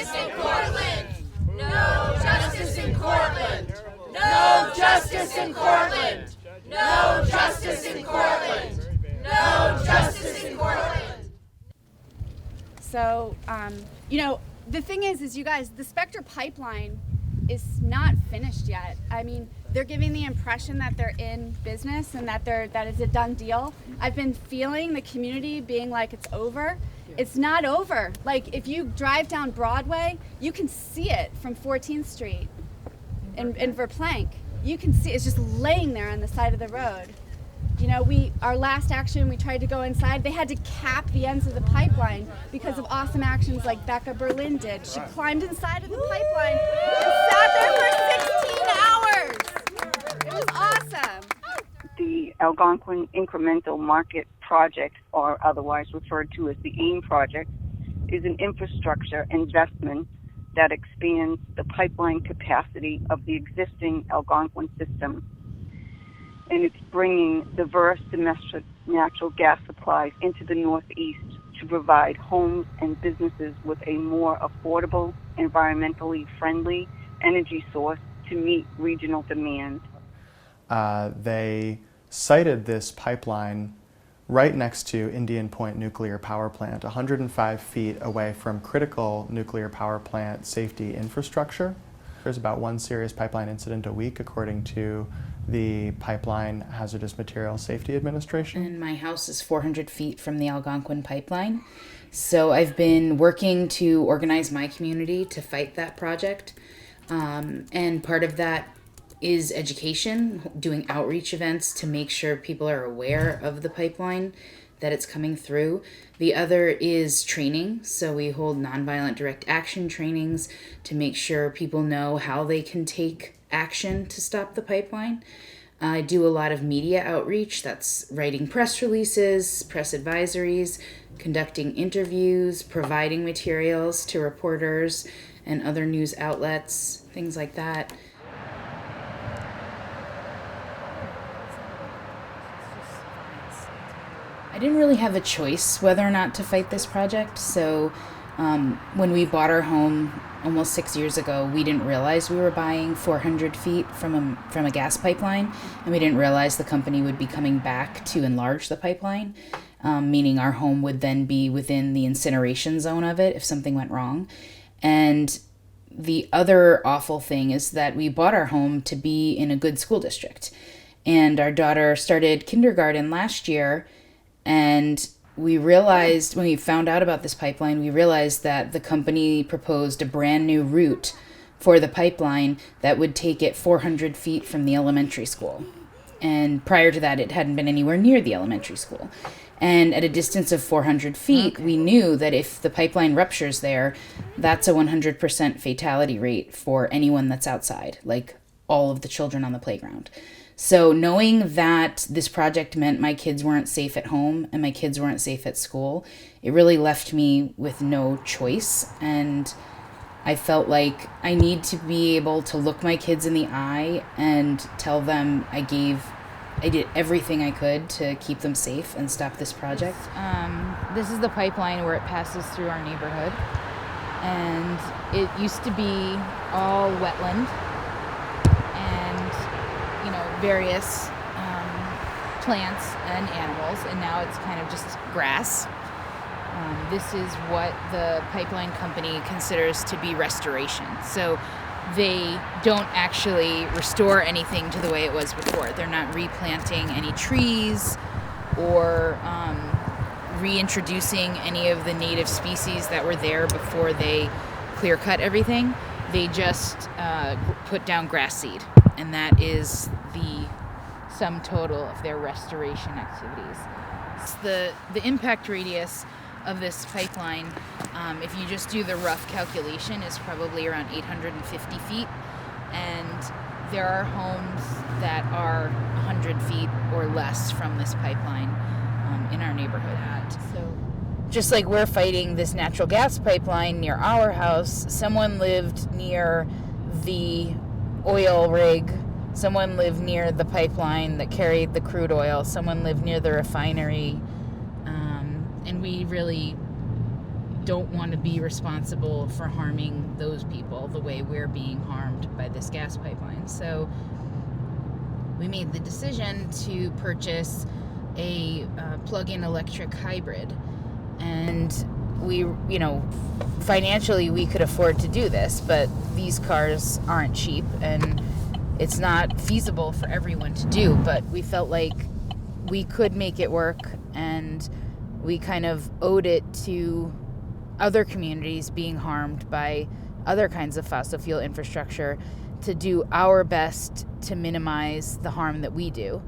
justice in Cortland! No justice in Cortland! No justice in Cortland! No justice in Cortland! No justice in Cortland! So, the thing is you guys, the Spectra pipeline is not finished yet. I mean, they're giving the impression that they're in business and that it's a done deal. I've been feeling the community being like it's over. It's not over. Like, if you drive down Broadway, you can see it from 14th Street in Verplank. You can see it's just laying there on the side of the road. Our last action, we tried to go inside. They had to cap the ends of the pipeline because of awesome actions like Becca Berlin did. She climbed inside of the pipeline and sat there for 16 hours. It was awesome. The Algonquin Incremental Market Project, or otherwise referred to as the AIM project, is an infrastructure investment that expands the pipeline capacity of the existing Algonquin system. And it's bringing diverse domestic natural gas supplies into the Northeast to provide homes and businesses with a more affordable, environmentally friendly energy source to meet regional demand. They sited this pipeline right next to Indian Point Nuclear Power Plant, 105 feet away from critical nuclear power plant safety infrastructure. There's about one serious pipeline incident a week, according to the Pipeline Hazardous Materials Safety Administration. And my house is 400 feet from the Algonquin pipeline. So I've been working to organize my community to fight that project. And part of that is education, doing outreach events to make sure people are aware of the pipeline, that it's coming through. The other is training. So we hold nonviolent direct action trainings to make sure people know how they can take action to stop the pipeline. I do a lot of media outreach. That's writing press releases, press advisories, conducting interviews, providing materials to reporters and other news outlets, things like that. I didn't really have a choice whether or not to fight this project. So when we bought our home almost 6 years ago, we didn't realize we were buying 400 feet from a gas pipeline, and we didn't realize the company would be coming back to enlarge the pipeline, meaning our home would then be within the incineration zone of it if something went wrong. And the other awful thing is that we bought our home to be in a good school district, and our daughter started kindergarten last year, and we realized, when we found out about this pipeline, we realized that the company proposed a brand new route for the pipeline that would take it 400 feet from the elementary school. And prior to that, it hadn't been anywhere near the elementary school. And at a distance of 400 feet, we knew that if the pipeline ruptures there, that's a 100% fatality rate for anyone that's outside, like all of the children on the playground. So knowing that this project meant my kids weren't safe at home and my kids weren't safe at school, it really left me with no choice. And I felt like I need to be able to look my kids in the eye and tell them I did everything I could to keep them safe and stop this project. This is the pipeline where it passes through our neighborhood. And it used to be all wetland. Various plants and animals, and now it's kind of just grass. This is what the pipeline company considers to be restoration. So they don't actually restore anything to the way it was before. They're not replanting any trees or reintroducing any of the native species that were there before they clear cut everything. They just put down grass seed. And that is the sum total of their restoration activities. The impact radius of this pipeline, if you just do the rough calculation, is probably around 850 feet. And there are homes that are 100 feet or less from this pipeline in our neighborhood. So, just like we're fighting this natural gas pipeline near our house, someone lived near the oil rig, someone lived near the pipeline that carried the crude oil, someone lived near the refinery, and we really don't want to be responsible for harming those people the way we're being harmed by this gas pipeline. So we made the decision to purchase a plug-in electric hybrid. And we, financially we could afford to do this, but these cars aren't cheap and it's not feasible for everyone to do. But we felt like we could make it work, and we kind of owed it to other communities being harmed by other kinds of fossil fuel infrastructure to do our best to minimize the harm that we do.